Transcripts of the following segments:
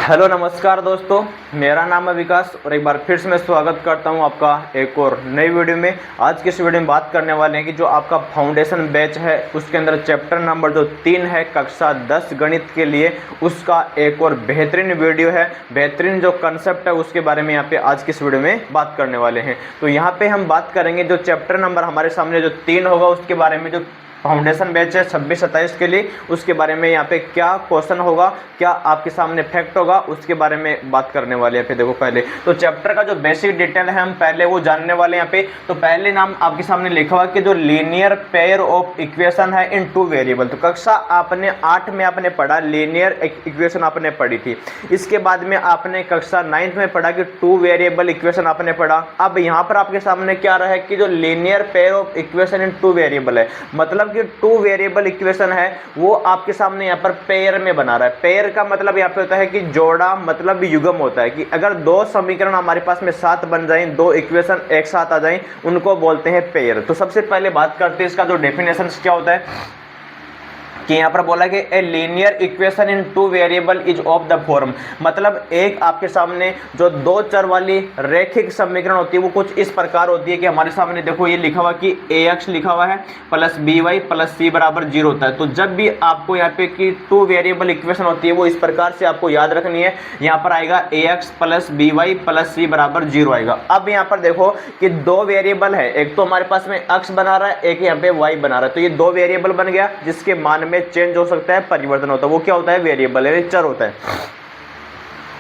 Hello नमस्कार दोस्तों, मेरा नाम है विकास और एक बार फिर से मैं स्वागत करता हूं आपका एक और नई वीडियो में। आज की इस वीडियो में बात करने वाले हैं कि जो आपका फाउंडेशन बैच है उसके अंदर चैप्टर नंबर जो 3 है कक्षा 10 गणित के लिए, उसका एक और बेहतरीन वीडियो है। बेहतरीन जो कंसेप्ट है उसके बारे में यहाँ पे आज की इस वीडियो में बात करने वाले हैं। तो यहाँ पे हम बात करेंगे जो चैप्टर नंबर हमारे सामने जो 3 होगा उसके बारे में, जो फाउंडेशन बैच है 26-27 के लिए, उसके बारे में यहाँ पे क्या क्वेश्चन होगा, क्या आपके सामने फैक्ट होगा, उसके बारे में बात करने वाले हैं। फिर देखो, पहले तो चैप्टर का जो बेसिक डिटेल है हम पहले वो जानने वाले हैं यहाँ पे। तो पहले नाम आपके सामने लिखा हुआ कि जो लीनियर पेयर ऑफ इक्वेशन है इन 2 वेरिएबल। तो कक्षा आपने 8 में आपने पढ़ा, लीनियर इक्वेशन आपने पढ़ी थी। इसके बाद में आपने कक्षा 9 में पढ़ा कि 2 वेरिएबल इक्वेशन आपने पढ़ा। अब यहाँ पर आपके सामने क्या रहा है कि जो linear pair of equation in 2 variable है, मतलब कि 2 वेरिएबल इक्वेशन है वो आपके सामने यहाँ पर पेयर में बना रहा है। पेयर का मतलब यहाँ पे होता है कि जोड़ा, मतलब युग्म होता है कि अगर 2 समीकरण हमारे पास में साथ बन जाएं, 2 इक्वेशन एक साथ आ जाएं, उनको बोलते हैं पेयर। तो सबसे पहले बात करते हैं इसका जो डेफिनेशन क्या होता है कि यहाँ पर बोला कि a linear equation in 2 variable is of the form, मतलब एक आपके सामने जो 2 चर वाली रैखिक समीकरण होती है वो कुछ इस प्रकार होती है कि हमारे सामने देखो ये लिखा हुआ कि ax लिखा हुआ है प्लस by प्लस c बराबर 0 होता है। तो जब भी आपको यहाँ पे कि 2 वेरिएबल इक्वेशन होती है वो इस प्रकार से आपको याद रखनी है। यहाँ पर आएगा ax plus by plus c बराबर 0 आएगा। अब यहाँ पर देखो कि 2 वेरिएबल है, एक तो हमारे पास में x बना रहा है, एक यहाँ पे y बना रहा है। तो ये 2 वेरिएबल बन गया जिसके मान में चेंज हो सकता है, परिवर्तन होता है। वो क्या होता है? वेरिएबल है, चर होता है।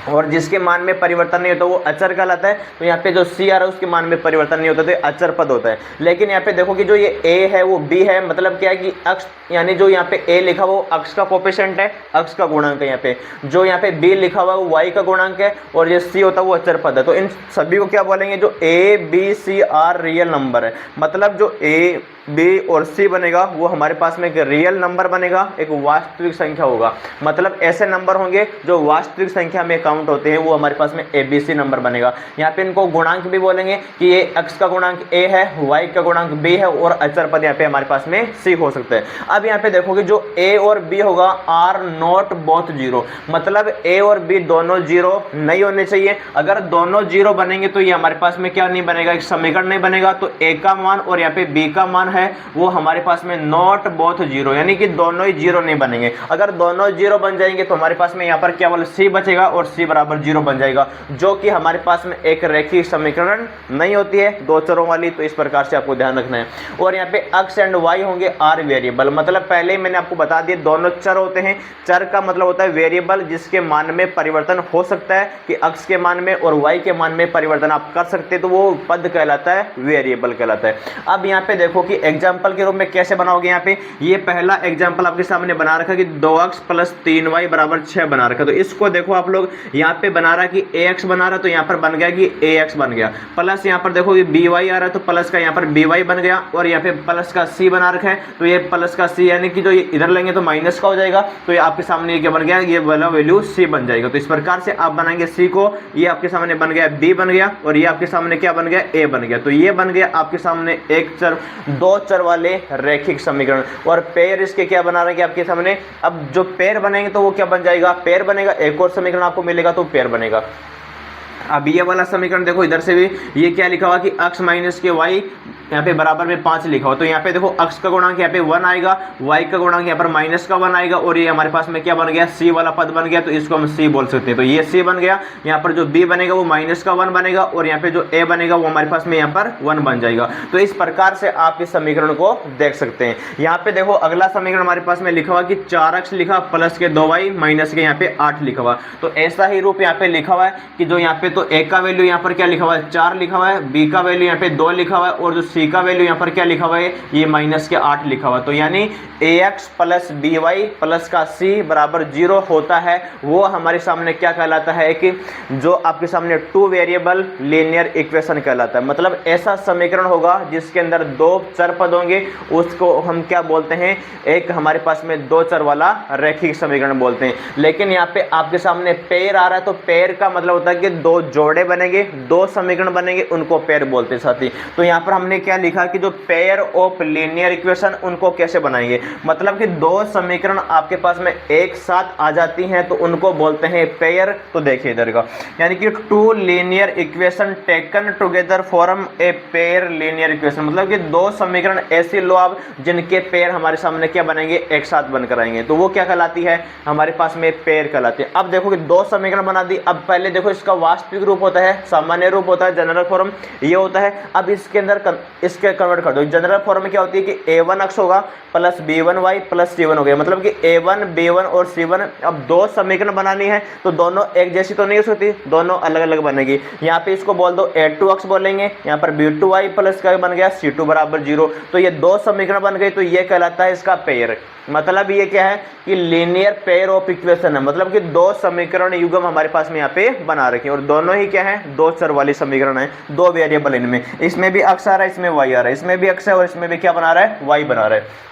और जिसके मान में परिवर्तन नहीं होता वो अचर कहलाता है। तो यहाँ पे जो c आ रहा है उसके मान में परिवर्तन नहीं होता तो अचर पद होता है। लेकिन यहाँ पे देखो कि जो ये a है वो b है, मतलब क्या है कि अक्ष, यानी जो यहाँ पे a लिखा हुआ वो अक्ष का कोफिशिएंट है, अक्ष का गुणांक है। यहाँ पे जो यहाँ पे b लिखा हुआ वो y का गुणांक है और ये c होता है वो अचर पद है। तो इन सभी को क्या बोलेंगे? जो a b c are real number है, मतलब जो a b और c बनेगा वो हमारे पास में एक रियल नंबर बनेगा, एक वास्तविक संख्या होगा। मतलब ऐसे नंबर होंगे जो वास्तविक संख्या में काउंट होते हैं, वो हमारे पास में abc नंबर बनेगा। यहाँ पे इनको गुणांक भी बोलेंगे कि ये x का गुणांक a है, y का गुणांक b है और अचर पद यहाँ पे हमारे पास में c हो सकता है। अब यहाँ पे देखोगे जो a और b होगा आर नॉट बोथ 0, मतलब a और b दोनों 0 नहीं होने चाहिए। अगर दोनों 0 बनेंगे तो ये हमारे पास में क्या नहीं बनेगा? एक समीकरण नहीं बनेगा। तो a का मान और यहाँ पे b का मान है वो हमारे पास में नॉट बोथ 0, यानी कि दोनों ही 0 नहीं बनेंगे। अगर दोनों 0 बन जाएंगे तो हमारे पास में यहाँ पर केवल c बचेगा और c बराबर 0 बन जाएगा, जो कि हमारे पास में एक रैखिक समीकरण नहीं होती है 2 चरों वाली। तो इस प्रकार से आपको ध्यान रखना है। और यहाँ पे x एंड y होंगे आर वेरिएबल, मतलब पहले ही मैंने आपको बता दिया दोनों चर होते हैं। चर का मतलब होता है वेरिएबल जिसके मान में परिवर्तन हो सकता है, कि x के मान में और y के मान में परिवर्तन आप कर सकते हैं, तो वो पद कहलाता है, वेरिएबल कहलाता है। अब यहाँ पे देखो कि एग्जाम्पल के रूप में कैसे बनाओगे। यहाँ पे ये पहला एग्जाम्पल आपके सामने बना रखा कि 2x प्लस 3y बराबर 6 बना रखा। तो इसको देखो आप लोग, यहाँ पे बना रहा कि ax बना रहा, तो यहाँ पर बन गया कि ax बन गया, प्लस यहाँ पर देखो कि by आ रहा है तो प्लस का यहाँ पर by बन गया, और यहाँ पे प्लस का c बना रखा है तो ये प्लस का c, यानी कि जो ये इधर लेंगे तो माइनस का हो जाएगा। तो ये आपके सामने ये क्या बन गया? ये वाला वैल्यू c बन जाएगा। तो इस प्रकार से आप बनाएंगे c को, ये आपके सामने बन गया b बन गया, और ये आपके सामने क्या बन गया? a बन गया। तो ये बन गया आपके सामने एक चर, 2 चर वाले रैखिक समीकरण। और पेयर इसके क्या बना रहे हैं आपके सामने? अब जो पेयर बनेंगे तो वो क्या बन जाएगा? पेयर बनेगा, एक और समीकरण आपको मिलेगा तो पेयर बनेगा। अब ये वाला समीकरण देखो, इधर से भी ये क्या लिखा हुआ कि x माइनस के y यहाँ पे बराबर में 5 लिखा हुआ। तो यहाँ पे देखो x का गुणांक यहाँ पे 1 आएगा, y का गुणांक यहाँ पर माइनस का 1 आएगा, और ये हमारे पास में क्या बन गया? c वाला पद बन गया। तो इसको हम c बोल सकते हैं। तो ये c बन गया। यहाँ पर जो b बनेगा वो माइनस का 1 बनेगा, और यहाँ पे जो a बनेगा वो हमारे पास में यहाँ पर 1 बन जाएगा। तो इस प्रकार से आप इस समीकरण को देख सकते हैं। यहाँ पे देखो अगला समीकरण हमारे पास में लिखा हुआ कि 4x लिखा प्लस के 2y माइनस के यहाँ पे 8 लिखा हुआ। तो ऐसा ही रूप यहाँ पे लिखा हुआ है कि जो यहाँ पे तो a का वैल्यू यहाँ पर क्या लिखा हुआ है? 4 लिखा हुआ है, b का वैल्यू यहाँ पे 2 लिखा हुआ है, और जो c का वैल्यू यहाँ पर क्या लिखा हुआ है? ये माइनस के 8 लिखा हुआ है। तो यानी ax प्लस by प्लस का c बराबर 0 होता है, वो हमारे सामने क्या कहलाता है? कि जो आपके सामने 2 वेरिएबल लीनियर इक्वेशन कहलाता है। मतलब ऐसा समीकरण होगा जिसके अंदर 2 चर पद होंगे, उसको हम क्या बोलते हैं? एक हमारे पास में 2 चर वाला रैखिक समीकरण बोलते हैं। लेकिन यहाँ पे आपके सामने पेयर आ रहा है, तो पेयर का मतलब होता है कि 2 दो जोड़े बनेंगे, दो समीकरण बनेंगे, उनको पेयर बोलते हैं साथी। तो यहाँ पर हमने क्या लिखा कि जो पेयर ऑफ लीनियर इक्वेशन उनको कैसे बनाएंगे, मतलब कि दो समीकरण आपके पास में एक साथ आ जाती हैं तो उनको बोलते हैं पेयर। तो देखिए इधर का, यानी कि two linear equation taken together form a pair linear equation, मतलब कि दो समीकरण ऐसे लो आप जिनके पेयर हमारे सामने क्या बनेंगे, एक साथ बनकर आएंगे, तो वो क्या कहलाती है, हमारे पास में पेयर कहलाती है। अब देखो कि दो समीकरण बना दी। अब पहले देखो इसका वास्तविक रूप होता है, सामान्य रूप होता है, जनरल फॉर्म ये होता है। अब इसके अंदर इसके कन्वर्ट कर दो। जनरल फॉर्म में क्या होती है कि a1 अक्ष होगा प्लस b1y प्लस c1 हो गया, मतलब कि a1 b1 और c1। अब दो समीकरण बनानी है तो दोनों एक जैसी तो नहीं हो सकती, दोनों अलग अलग बनेगी। यहाँ पे इसको बोल दो a2 अक्ष बोलेंगे, यहाँ पर b2y प्लस का बन गया c2 बराबर 0। तो ये दो समीकरण बन गए, तो ये कहलाता है इसका पेयर। मतलब ये क्या है कि लीनियर पेयर ऑफ इक्वेशन है, मतलब कि दो समीकरण युग्म हमारे पास में यहाँ पे बना रखे हैं और दोनों ही क्या है, दो चर वाली समीकरण है, दो वेरिएबल इनमें, इसमें भी अक्ष आ रहा है, इसमें वाई आ रहा है, इसमें भी अक्ष है और इसमें भी क्या बना रहा है, वाई बना रहा है।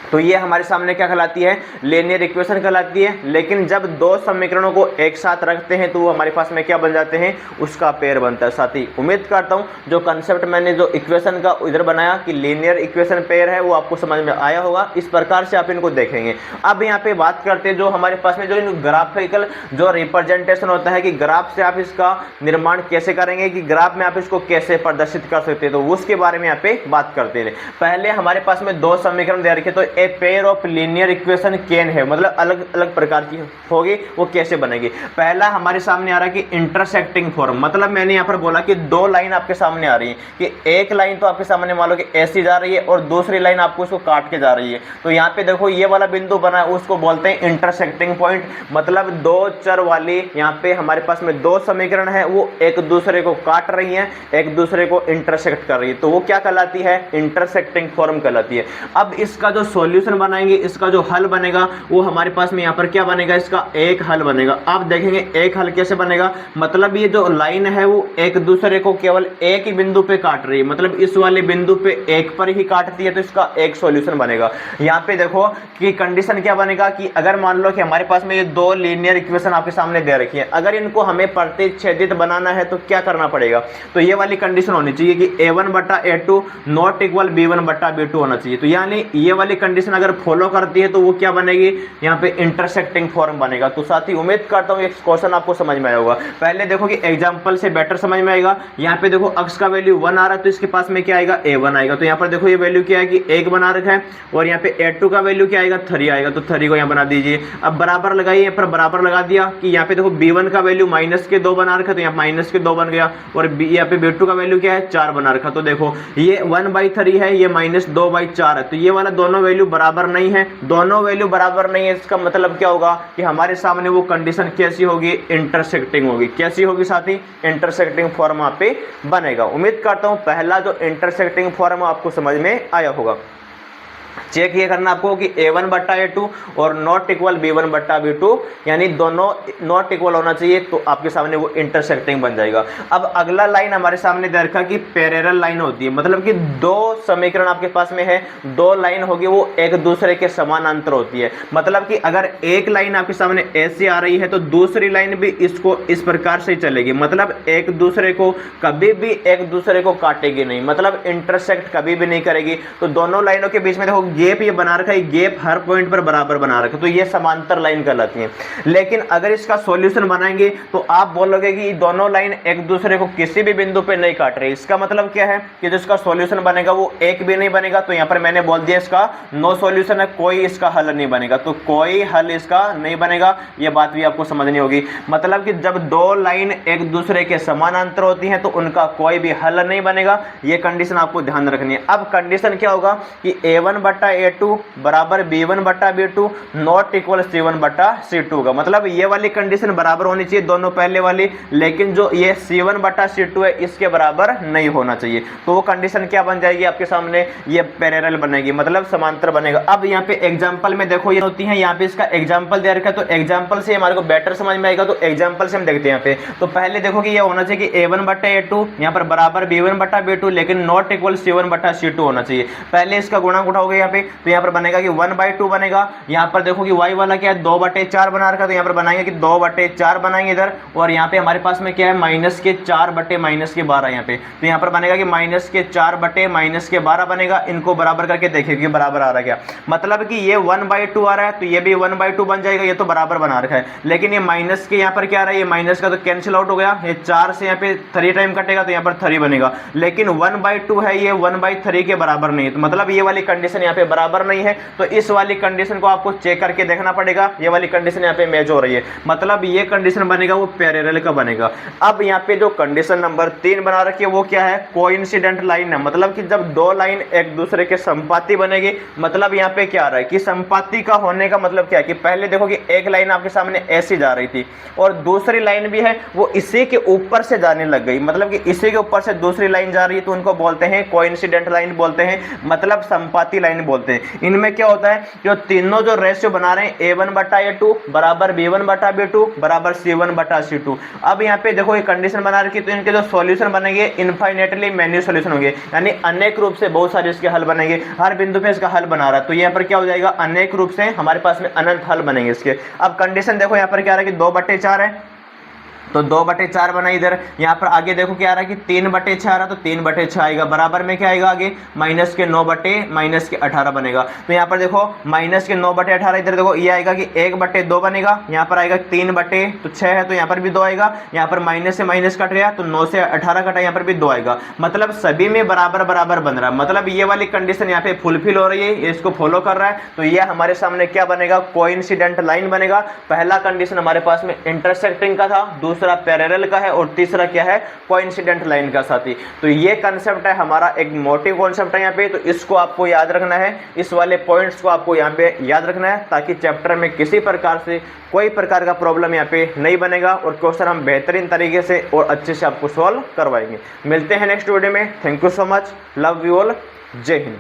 तो ये हमारे सामने क्या कहलाती है, लीनियर इक्वेशन कहलाती है। लेकिन जब दो समीकरणों को एक साथ रखते हैं तो वो हमारे पास में क्या बन जाते हैं, उसका पेयर बनता है साथी। उम्मीद करता हूँ जो कंसेप्ट मैंने जो इक्वेशन का इधर बनाया कि लीनियर इक्वेशन पेयर है वो आपको समझ में आया होगा। इस प्रकार से आप इनको देखेंगे। अब यहाँ पे बात करते हैं जो हमारे पास में जो ग्राफिकल जो रिप्रेजेंटेशन होता है कि ग्राफ से आप इसका निर्माण कैसे करेंगे, कि ग्राफ में आप इसको कैसे प्रदर्शित कर सकते हैं, तो उसके बारे में यहाँ पे बात करते हैं। पहले हमारे पास में दो समीकरण दे रखे, तो a pair of linear equation can है, मतलब अलग अलग प्रकार की होगी, वो कैसे बनेगी। पहला हमारे सामने आ रहा है कि इंटरसेक्टिंग फॉर्म, मतलब मैंने यहाँ पर बोला कि दो लाइन आपके सामने आ रही है, कि एक लाइन तो आपके सामने मान लो कि ऐसी जा रही है और दूसरी लाइन आपको इसको काट के जा रही है। तो यहाँ पे देखो ये वाला बिंदु बना है, उसको बोलते हैं इंटरसेक्टिंग पॉइंट, मतलब दो चर वाली यहाँ पे हमारे पास में दो समीकरण है, वो एक दूसरे को काट रही है, एक दूसरे को इंटरसेक्ट कर रही है, तो वो क्या कहलाती है, इंटरसेक्टिंग फॉर्म कहलाती है। अब इसका जो सॉल्यूशन बनाएंगे, इसका जो हल बनेगा वो हमारे पास में यहाँ पर क्या बनेगा, इसका एक हल बनेगा। आप देखेंगे एक हल कैसे बनेगा, मतलब ये जो लाइन है वो एक दूसरे को केवल एक ही बिंदु पे काट रही है, मतलब इस वाले बिंदु पे एक पर ही काटती है, तो इसका एक सॉल्यूशन बनेगा। यहाँ पे देखो कि कंडीशन क्या बनेगा कि अगर मान लो कि हमारे पास में ये दो लीनियर इक्वेशन आपके सामने दे रखी है, अगर इनको हमें प्रतिच्छेदित बनाना है तो क्या करना पड़ेगा, तो ये वाली कंडीशन होनी चाहिए कि a1 बटा a2 नॉट इक्वल b1 बटा b2 होना चाहिए। तो यानी ये वाली कंडीशन अगर फॉलो करती है तो वो क्या बनेगी, यहाँ पे इंटरसेक्टिंग फॉर्म बनेगा। तो साथी उम्मीद करता हूँ एक क्वेश्चन आपको समझ में आया होगा। पहले देखो कि एग्जांपल से बेटर समझ में आएगा। यहाँ पे देखो अक्ष का वैल्यू 1 आ रहा है तो इसके पास में क्या आएगा, a1 आएगा। तो यहाँ पर देखो ये वैल्यू क्या है कि 1 बना रखा है, और यहाँ पे a2 का वैल्यू क्या आएगा, 3 आएगा, तो 3 को यहाँ बना दीजिए। अब बराबर लगाइए, यहाँ पर बराबर लगा दिया कि यहाँ पे देखो b1 का वैल्यू -2 बना रखा, तो यहाँ -2 बन गया, और यहाँ पे b2 का वैल्यू क्या है, 4 बना रखा। तो देखो ये 1/3 है, ये -2/4 है, तो ये वाला दोनों वैल्यू बराबर नहीं है, दोनों वैल्यू बराबर नहीं है। इसका मतलब क्या होगा कि हमारे सामने वो कंडीशन कैसी होगी, इंटरसेक्टिंग होगी। कैसी होगी साथी, इंटरसेक्टिंग फॉर्म यहाँ पे बनेगा। उम्मीद करता हूं पहला जो इंटरसेक्टिंग फॉर्म आपको समझ में आया होगा। चेक ये करना आपको कि a1 बट्टा a2 और नॉट इक्वल b1 बट्टा b2, यानी दोनों नॉट इक्वल होना चाहिए, तो आपके सामने वो इंटरसेक्टिंग बन जाएगा। अब अगला लाइन हमारे सामने दे रखा कि पैरेलल लाइन होती है, मतलब कि दो समीकरण आपके पास में है, दो लाइन होगी, वो एक दूसरे के समानांतर होती है। मतलब कि अगर एक लाइन आपके सामने ऐसी आ रही है तो दूसरी लाइन भी इसको इस प्रकार से चलेगी, मतलब एक दूसरे को कभी भी एक दूसरे को काटेगी नहीं, मतलब इंटरसेक्ट कभी भी नहीं करेगी। तो दोनों लाइनों के बीच में देखो गैप ये बना रखा है, गैप हर पॉइंट पर बराबर बना रखा है, तो ये समांतर लाइन कहलाती है। लेकिन अगर इसका सॉल्यूशन बनाएंगे तो आप बोलोगे कि दोनों लाइन एक दूसरे को किसी भी बिंदु पे नहीं काट रही। इसका मतलब क्या है कि जो इसका सॉल्यूशन बनेगा वो एक भी नहीं बनेगा। तो यहाँ पर मैंने बोल दिया इसका नो सॉल्यूशन है, कोई इसका हल नहीं बनेगा, तो कोई हल इसका नहीं बनेगा। ये बात भी आपको समझनी होगी। मतलब कि जब दो लाइन एक दूसरे के समानांतर होती हैं तो उनका कोई भी हल नहीं बनेगा। ये कंडीशन आपको ध्यान रखनी है। अब कंडीशन क्या होगा कि a1 बट्टा a2 बराबर b1 बट्टा b2 नॉट इक्वल c1 बट्टा c2 का, मतलब ये वाली कंडीशन बराबर होनी चाहिए दोनों पहले वाली, लेकिन जो ये c1 बट्टा c2 है इसके बराबर नहीं होना चाहिए। तो वो कंडीशन क्या बन जाएगी आपके सामने, ये पैरेलल बनेगी, मतलब समांतर बनेगा। अब यहाँ पे एग्जांपल में देखो ये होती है, यहाँ पे इसका एग्जांपल दे रखा है, तो एग्जांपल से हमारे को बेटर समझ में आएगा। तो एग्जांपल से हम देखते हैं यहाँ पे। तो पहले देखो कि ये होना चाहिए कि a1 बट्टा a2 यहाँ पर बराबर b1 बट्टा b2, लेकिन नॉट इक्वल c1 बट्टा c2 होना चाहिए। पहले इसका गुणा उठाओगे यहाँ पे, तो यहाँ पर बनेगा कि 1/2 बनेगा। यहाँ पर देखो कि y वाला क्या है 2/4 बना रखा, तो यहाँ पर बनाएंगे कि 2/4 बनाएंगे इधर, और यहाँ पे हमारे पास में क्या है -4/-12 यहाँ पे, तो यहाँ पर बनेगा कि -4/-12 बनेगा। इनको बराबर करके देखिए कि बराबर आ रहा है क्या, मतलब कि ये 1/2 आ रहा है तो ये भी 1/2 बन जाएगा, ये तो बराबर बना रखा है। लेकिन ये माइनस के यहाँ पर क्या आ रहा है, ये माइनस का तो कैंसिल आउट हो गया, ये 4 से यहाँ पे 3 टाइम कटेगा तो यहाँ पर 3 बनेगा। लेकिन 1/2 है, ये 1/3 के बराबर नहीं है, तो मतलब ये वाली कंडीशन यहाँ पे बराबर नहीं है। तो इस वाली कंडीशन को आपको चेक करके देखना पड़ेगा, ये वाली कंडीशन यहाँ पे मैच हो रही है, मतलब ये कंडीशन बनेगा वो पैरेलल का बनेगा। अब यहाँ पे जो कंडीशन नंबर 3 बना रखी है वो क्या है, कोइंसिडेंट लाइन है, मतलब कि जब दो लाइन एक दूसरे के संपाती बनेगी, मतलब यहाँ पे क्या आ रहा है कि संपाती का होने का मतलब क्या है कि पहले देखो कि एक लाइन आपके सामने ऐसी जा रही थी और दूसरी लाइन भी है वो इसी के ऊपर से जाने लग गई, मतलब कि इसी के ऊपर से दूसरी लाइन जा रही है, तो उनको बोलते हैं कोइंसिडेंट लाइन बोलते हैं, मतलब संपाती लाइन बोलते हैं। इनमें क्या होता है, जो तीनों जो रेशियो बना रहे हैं a1/a2 बराबर b1/b2 बराबर c1/c2। अब यहाँ पे देखो ये कंडीशन बना रखी, तो इनके जो सॉल्यूशन बनेंगे इनफाइनेटली मैनी सॉल्यूशन होंगे, यानी अनेक रूप से बहुत सारे इसके हल बनेंगे, हर बिंदु पे इसका हल बना रहा है, तो यहाँ पर क्या हो जाएगा, अनेक रूप से हमारे पास में अनंत हल बनेंगे इसके। अब कंडीशन देखो यहाँ पर क्या आ रहा है कि 2/4 है, तो 2/4 बना इधर। यहाँ पर आगे देखो क्या आ रहा है कि 3/6 आ रहा, तो 3/6 आएगा, बराबर में क्या आएगा आगे -9/-18 बनेगा। तो यहाँ पर देखो -9/18 इधर देखो ये आएगा कि 1/2 बनेगा, यहाँ पर आएगा 3/6 है तो यहाँ पर भी 2 आएगा, यहाँ पर माइनस से माइनस कट रहा तो 9 से 18 कटा, यहाँ पर भी 2 आएगा, मतलब सभी में बराबर बराबर बन रहा है, मतलब ये वाली कंडीशन यहाँ पे फुलफिल हो रही है, ये इसको फॉलो कर रहा है, तो ये हमारे सामने क्या बनेगा, कोइंसिडेंट लाइन बनेगा। पहला कंडीशन हमारे पास में इंटरसेक्टिंग का था, दूसरा पैरेलल का है, और तीसरा क्या है, कोइंसिडेंट लाइन का साथी। तो ये कंसेप्ट है हमारा, एक मोटिव कॉन्सेप्ट है यहाँ पे, तो इसको आपको याद रखना है, इस वाले पॉइंट्स को आपको यहाँ पे याद रखना है, ताकि चैप्टर में किसी प्रकार से कोई प्रकार का प्रॉब्लम यहाँ पे नहीं बनेगा और क्वेश्चन हम बेहतरीन तरीके से और अच्छे से आपको सॉल्व करवाएंगे। मिलते हैं नेक्स्ट वीडियो में। Thank you so much, love you all, जय हिंद।